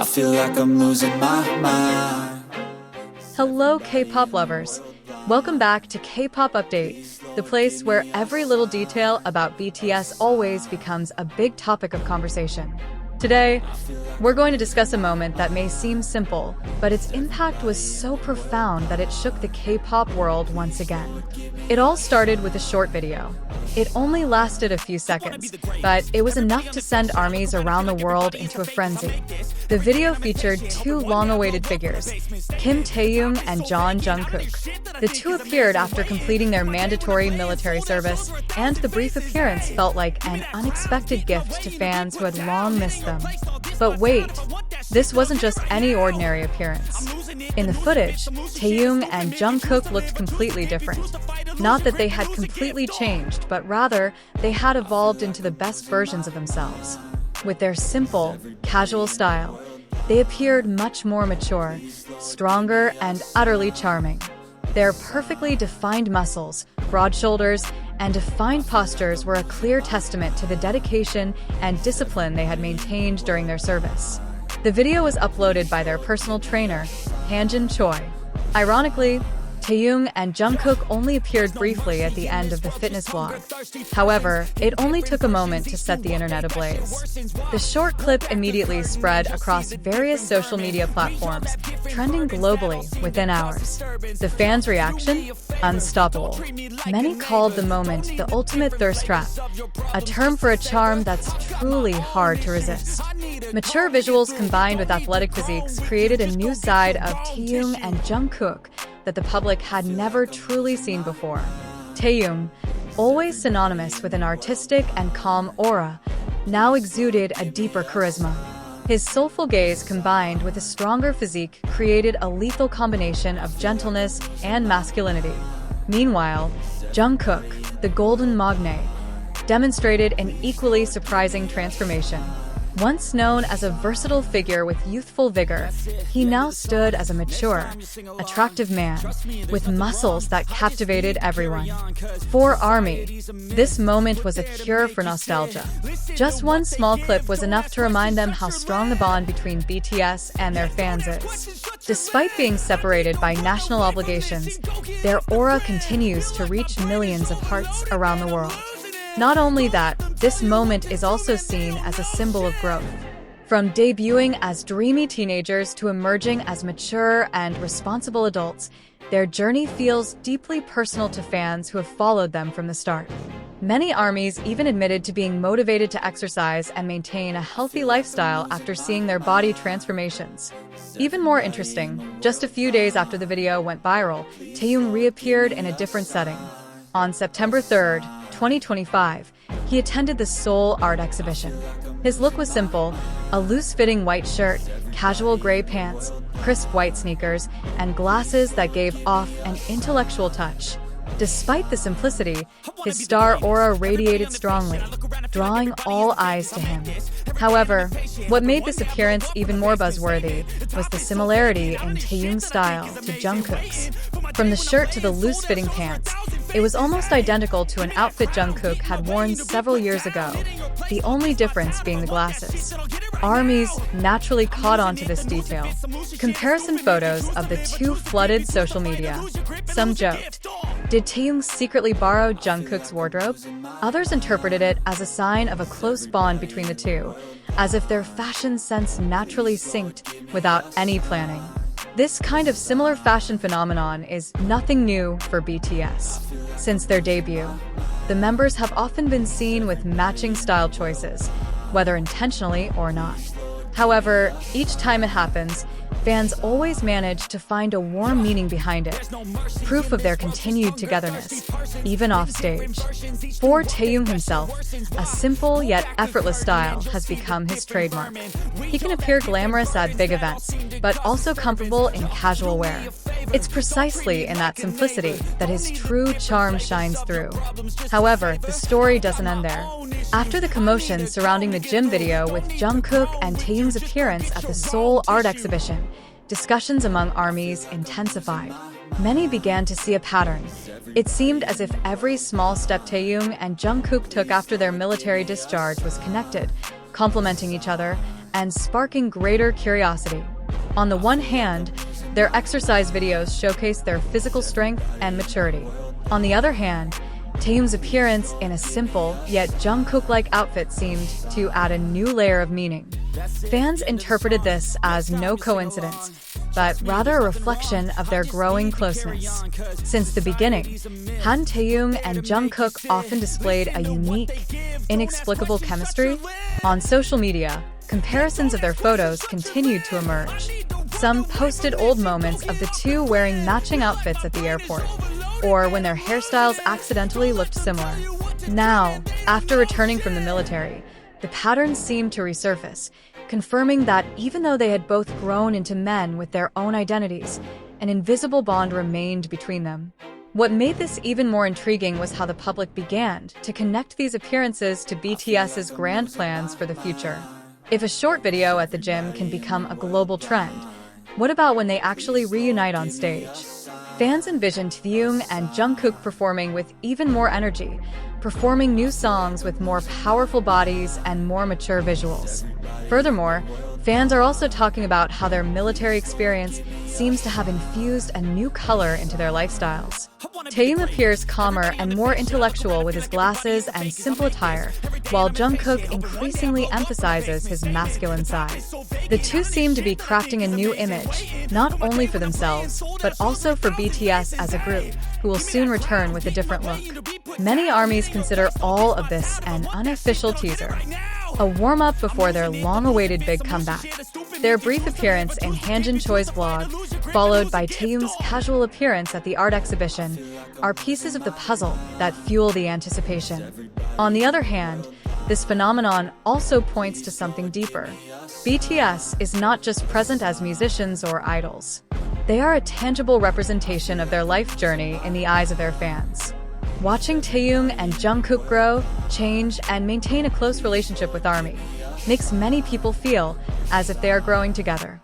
I feel like I'm losing my mind. Hello, K-pop lovers. Welcome back to K-pop Update, the place where every little detail about BTS always becomes a big topic of conversation. Today, we're going to discuss a moment that may seem simple, but its impact was so profound that it shook the K-pop world once again. It all started with a short video. It only lasted a few seconds, but it was enough to send armies around the world into a frenzy. The video featured two long-awaited figures, Kim Taehyung and Jungkook. The two appeared after completing their mandatory military service, and the brief appearance felt like an unexpected gift to fans who had long missed them. But wait, this wasn't just any ordinary appearance. In the footage, Taehyung and Jungkook looked completely different. Not that they had completely changed, but rather, they had evolved into the best versions of themselves. With their simple, casual style, they appeared much more mature, stronger, and utterly charming. Their perfectly defined muscles, broad shoulders, and defined postures were a clear testament to the dedication and discipline they had maintained during their service. The video was uploaded by their personal trainer, Hanjin Choi. Ironically, Taehyung and Jungkook only appeared briefly at the end of the fitness vlog. However, it only took a moment to set the internet ablaze. The short clip immediately spread across various social media platforms, trending globally within hours. The fans' reaction? Unstoppable. Many called the moment the ultimate thirst trap, a term for a charm that's truly hard to resist. Mature visuals combined with athletic physiques created a new side of Taehyung and Jungkook that the public had never truly seen before. Taehyung, always synonymous with an artistic and calm aura, now exuded a deeper charisma. His soulful gaze combined with a stronger physique created a lethal combination of gentleness and masculinity. Meanwhile, Jungkook, the golden magne, demonstrated an equally surprising transformation. Once known as a versatile figure with youthful vigor, he now stood as a mature, attractive man with muscles that captivated everyone. For ARMY, this moment was a cure for nostalgia. Just one small clip was enough to remind them how strong the bond between BTS and their fans is. Despite being separated by national obligations, their aura continues to reach millions of hearts around the world. Not only that, this moment is also seen as a symbol of growth. From debuting as dreamy teenagers to emerging as mature and responsible adults, their journey feels deeply personal to fans who have followed them from the start. Many armies even admitted to being motivated to exercise and maintain a healthy lifestyle after seeing their body transformations. Even more interesting, just a few days after the video went viral, Taehyung reappeared in a different setting. On September 3rd, 2025, he attended the Seoul Art Exhibition. His look was simple, a loose-fitting white shirt, casual gray pants, crisp white sneakers, and glasses that gave off an intellectual touch. Despite the simplicity, his star aura radiated strongly, drawing all eyes to him. However, what made this appearance even more buzzworthy was the similarity in Taehyung's style to Jungkook's. From the shirt to the loose-fitting pants, it was almost identical to an outfit Jungkook had worn several years ago, the only difference being the glasses. ARMYs naturally caught on to this detail. Comparison photos of the two flooded social media. Some joked, did Taehyung secretly borrow Jungkook's wardrobe? Others interpreted it as a sign of a close bond between the two, as if their fashion sense naturally synced without any planning. This kind of similar fashion phenomenon is nothing new for BTS. Since their debut, the members have often been seen with matching style choices, whether intentionally or not. However, each time it happens, fans always manage to find a warm meaning behind it, proof of their continued togetherness, even offstage. For Taehyung himself, a simple yet effortless style has become his trademark. He can appear glamorous at big events, but also comfortable in casual wear. It's precisely in that simplicity that his true charm shines through. However, the story doesn't end there. After the commotion surrounding the gym video with Jungkook and Taehyung's appearance at the Seoul Art Exhibition, discussions among armies intensified. Many began to see a pattern. It seemed as if every small step Taehyung and Jungkook took after their military discharge was connected, complementing each other, and sparking greater curiosity. On the one hand, their exercise videos showcase their physical strength and maturity. On the other hand, Taehyung's appearance in a simple yet Jungkook-like outfit seemed to add a new layer of meaning. Fans interpreted this as no coincidence, but rather a reflection of their growing closeness. Since the beginning, Han Taehyung and Jungkook often displayed a unique, inexplicable chemistry. On social media, comparisons of their photos continued to emerge. Some posted old moments of the two wearing matching outfits at the airport, or when their hairstyles accidentally looked similar. Now, after returning from the military, the patterns seemed to resurface, confirming that even though they had both grown into men with their own identities, an invisible bond remained between them. What made this even more intriguing was how the public began to connect these appearances to BTS's grand plans for the future. If a short video at the gym can become a global trend, what about when they actually reunite on stage? Fans envisioned Taehyung and Jungkook performing with even more energy, performing new songs with more powerful bodies and more mature visuals. Furthermore, fans are also talking about how their military experience seems to have infused a new color into their lifestyles. Taehyung appears calmer and more intellectual with his glasses and simple attire, while Jungkook increasingly emphasizes his masculine side. The two seem to be crafting a new image, not only for themselves, but also for BTS as a group, who will soon return with a different look. Many armies consider all of this an unofficial teaser, a warm-up before their long-awaited big comeback. Their brief appearance in Hanjin Choi's vlog, followed by Taehyung's casual appearance at the art exhibition, are pieces of the puzzle that fuel the anticipation. On the other hand, this phenomenon also points to something deeper. BTS is not just present as musicians or idols. They are a tangible representation of their life journey in the eyes of their fans. Watching Taehyung and Jungkook grow, change, and maintain a close relationship with ARMY makes many people feel as if they are growing together.